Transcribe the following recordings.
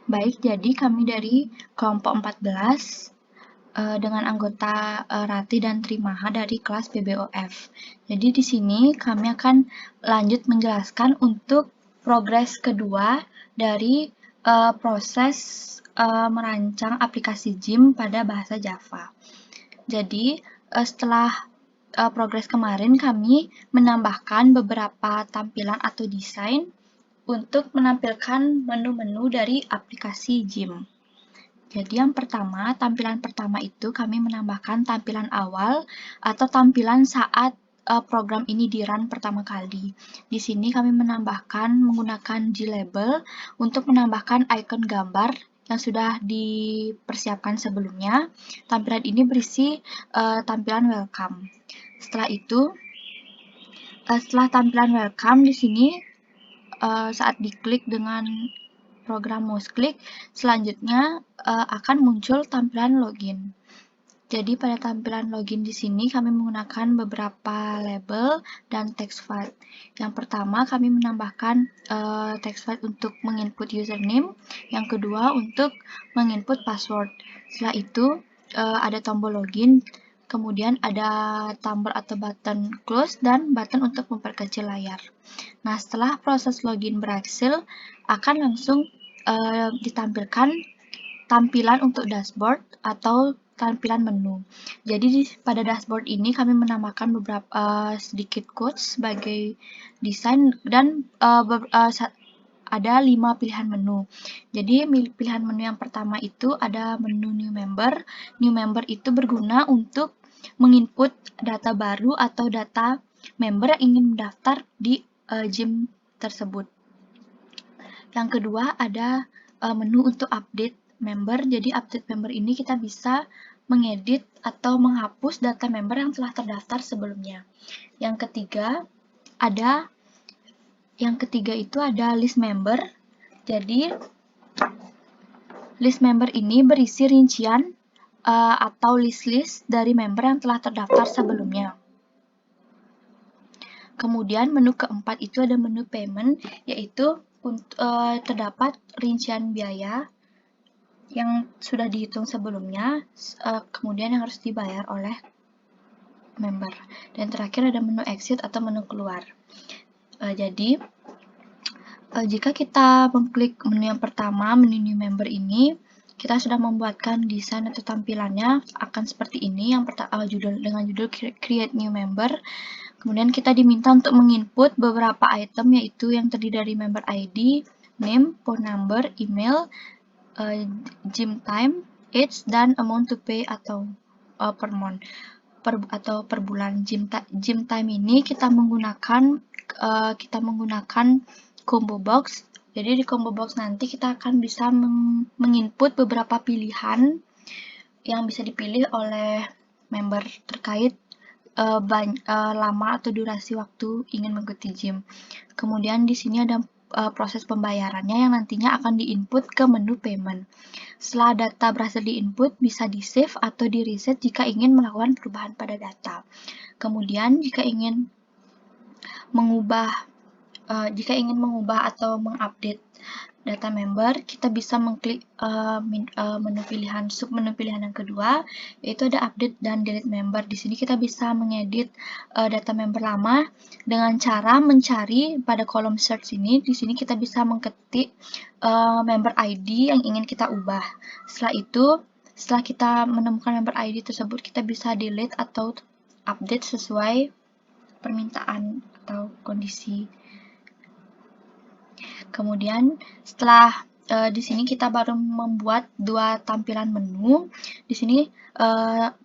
Baik, jadi kami dari kelompok 14 dengan anggota Rati dan Trimaha dari kelas BBOF. Jadi di sini kami akan lanjut menjelaskan untuk progres kedua dari proses merancang aplikasi Gym pada bahasa Java. Jadi setelah progres kemarin kami menambahkan beberapa tampilan atau desain untuk menampilkan menu-menu dari aplikasi Gym. Jadi yang pertama, tampilan pertama itu kami menambahkan tampilan awal atau tampilan saat program ini di-run pertama kali. Di sini kami menambahkan menggunakan glabel untuk menambahkan icon gambar yang sudah dipersiapkan sebelumnya. Tampilan ini berisi tampilan welcome. Setelah itu, setelah tampilan welcome di sini saat diklik dengan program mouse click, selanjutnya akan muncul tampilan login. Jadi pada tampilan login di sini kami menggunakan beberapa label dan text field. Yang pertama kami menambahkan text field untuk menginput username, yang kedua untuk menginput password. Setelah itu ada tombol login, kemudian ada tombol atau button close dan button untuk memperkecil layar. Nah, setelah proses login berhasil, akan langsung ditampilkan tampilan untuk dashboard atau tampilan menu. Jadi pada dashboard ini kami menambahkan beberapa sedikit quotes sebagai desain dan ada 5 pilihan menu. Jadi pilihan menu yang pertama itu ada menu new member. New member itu berguna untuk menginput data baru atau data member yang ingin mendaftar di Gym tersebut. Yang kedua ada menu untuk update member. Jadi update member ini kita bisa mengedit atau menghapus data member yang telah terdaftar sebelumnya. Yang ketiga itu ada list member. Jadi list member ini berisi rincian atau list-list dari member yang telah terdaftar sebelumnya. Kemudian menu keempat itu ada menu payment, yaitu terdapat rincian biaya yang sudah dihitung sebelumnya, kemudian yang harus dibayar oleh member. Dan terakhir ada menu exit atau menu keluar. Jadi, jika kita mengklik menu yang pertama, menu new member ini, kita sudah membuatkan desain atau tampilannya akan seperti ini. Yang pertama dengan judul create new member. Kemudian kita diminta untuk menginput beberapa item, yaitu yang terdiri dari member ID, name, phone number, email, gym time, age, dan amount to pay atau per month atau per bulan. Gym time ini kita menggunakan combo box. Jadi di combo box nanti kita akan bisa menginput beberapa pilihan yang bisa dipilih oleh member terkait lama atau durasi waktu ingin mengikuti gym. Kemudian di sini ada proses pembayarannya yang nantinya akan diinput ke menu payment. Setelah data berhasil diinput, bisa di-save atau di-reset jika ingin melakukan perubahan pada data. Kemudian jika ingin mengubah atau mengupdate data member, kita bisa mengklik submenu pilihan yang kedua, yaitu ada update dan delete member. Di sini kita bisa mengedit data member lama dengan cara mencari pada kolom search ini. Di sini kita bisa mengetik member ID yang ingin kita ubah. Setelah kita menemukan member ID tersebut, kita bisa delete atau update sesuai permintaan atau kondisi. Kemudian setelah di sini kita baru membuat dua tampilan menu. Di sini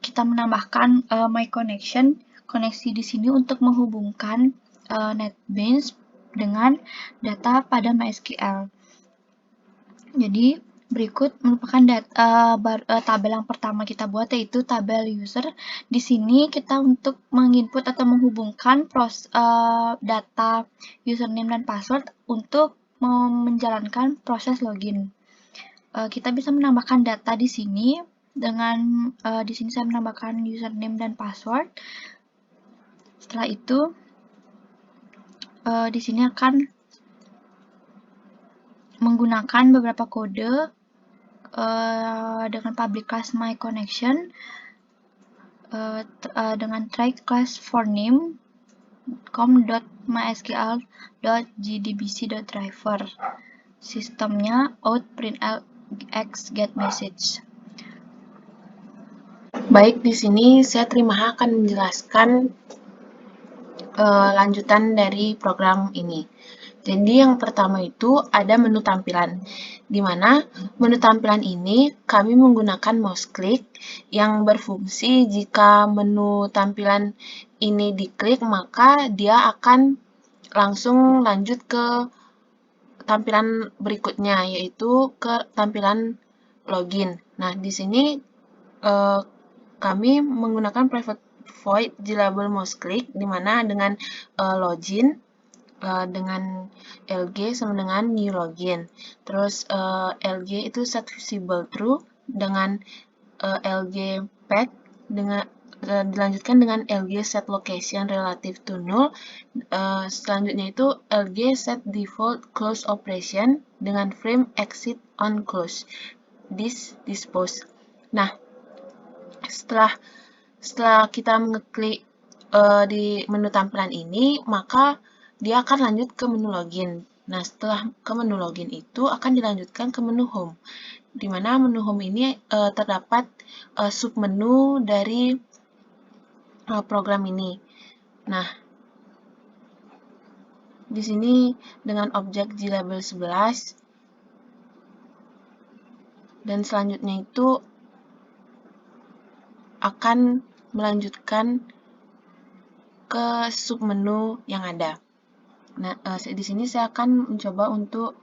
kita menambahkan My Connection, koneksi di sini untuk menghubungkan NetBeans dengan data pada MySQL. Jadi berikut merupakan tabel yang pertama kita buat, yaitu tabel user. Di sini kita untuk menginput atau menghubungkan data username dan password untuk menjalankan proses login. Kita bisa menambahkan data di sini dengan di sini saya menambahkan username dan password. Setelah itu di sini akan menggunakan beberapa kode dengan public class my connection dengan try class for name com.mysql.gdbc.driver. Sistemnya out print x get message. Baik, di sini saya Trimaha akan menjelaskan lanjutan dari program ini. Jadi yang pertama itu ada menu tampilan, di mana menu tampilan ini kami menggunakan mouse click yang berfungsi jika menu tampilan ini diklik maka dia akan langsung lanjut ke tampilan berikutnya, yaitu ke tampilan login. Nah, di sini kami menggunakan private void global mouse click, di mana dengan login dengan LG sama dengan new login. Terus LG itu set visible true, dengan LG pack dengan dilanjutkan dengan LG set location relative to null. Selanjutnya itu LG set default close operation dengan frame exit on close dispose. Nah, setelah kita mengeklik di menu tampilan ini, maka dia akan lanjut ke menu login. Nah, setelah ke menu login itu akan dilanjutkan ke menu home, di mana menu home ini terdapat submenu dari program ini. Nah, di sini dengan objek glabel 11 dan selanjutnya itu akan melanjutkan ke submenu yang ada. Nah, di sini saya akan mencoba untuk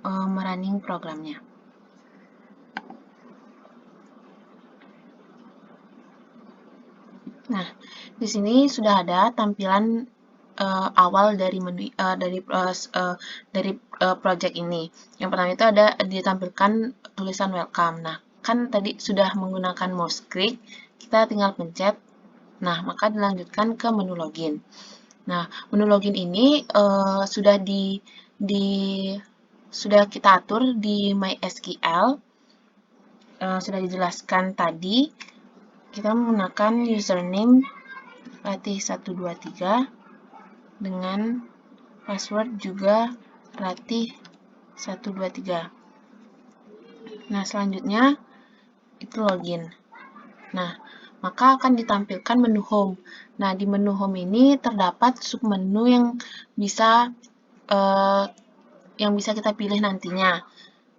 merunning programnya. Nah, di sini sudah ada tampilan awal dari menu dari project ini. Yang pertama itu ada ditampilkan tulisan welcome. Nah, kan tadi sudah menggunakan mouse click, kita tinggal pencet. Nah, maka dilanjutkan ke menu login. Nah, menu login ini sudah kita atur di MySQL. Sudah dijelaskan tadi. Kita menggunakan username ratih123 dengan password juga ratih123. Nah, selanjutnya itu login. Nah, maka akan ditampilkan menu home. Nah, di menu home ini terdapat submenu yang bisa kita pilih nantinya.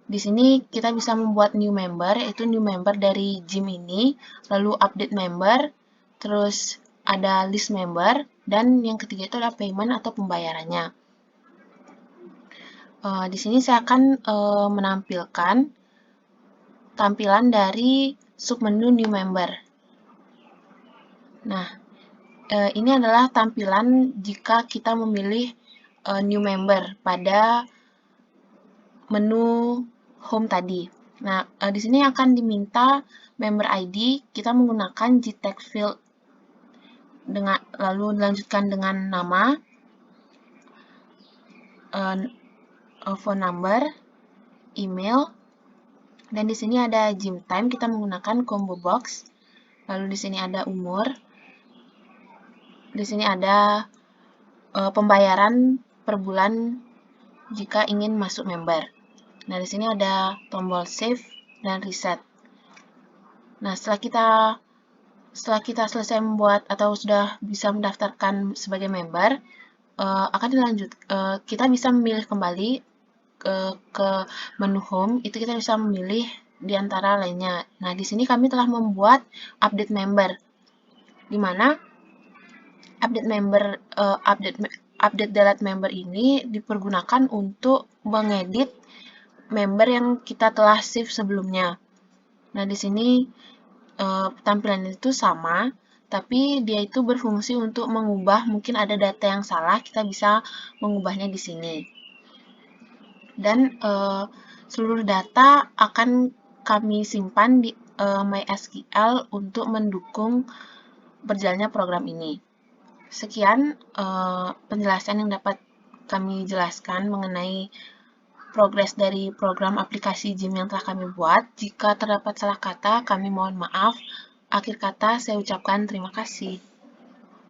Di sini kita bisa membuat new member, yaitu new member dari gym ini, lalu update member, terus ada list member, dan yang ketiga itu ada payment atau pembayarannya. Di sini saya akan menampilkan tampilan dari submenu new member. Nah, ini adalah tampilan jika kita memilih new member pada menu home tadi. Nah, di sini akan diminta member ID, kita menggunakan gtag field lalu dilanjutkan dengan nama, phone number, email, dan di sini ada gym time, kita menggunakan combo box. Lalu di sini ada umur. Di sini ada pembayaran per bulan jika ingin masuk member. Nah, di sini ada tombol save dan reset. Nah, setelah kita selesai membuat atau sudah bisa mendaftarkan sebagai member, akan kita bisa memilih kembali ke menu home. Itu kita bisa memilih di antara lainnya. Nah, di sini kami telah membuat update member, di mana update delete member ini dipergunakan untuk mengedit member yang kita telah save sebelumnya. Nah, di sini tampilan itu sama, tapi dia itu berfungsi untuk mengubah, mungkin ada data yang salah, kita bisa mengubahnya di sini. Dan seluruh data akan kami simpan di MySQL untuk mendukung berjalannya program ini. Sekian penjelasan yang dapat kami jelaskan mengenai progres dari program aplikasi Gym yang telah kami buat. Jika terdapat salah kata, kami mohon maaf. Akhir kata, saya ucapkan terima kasih.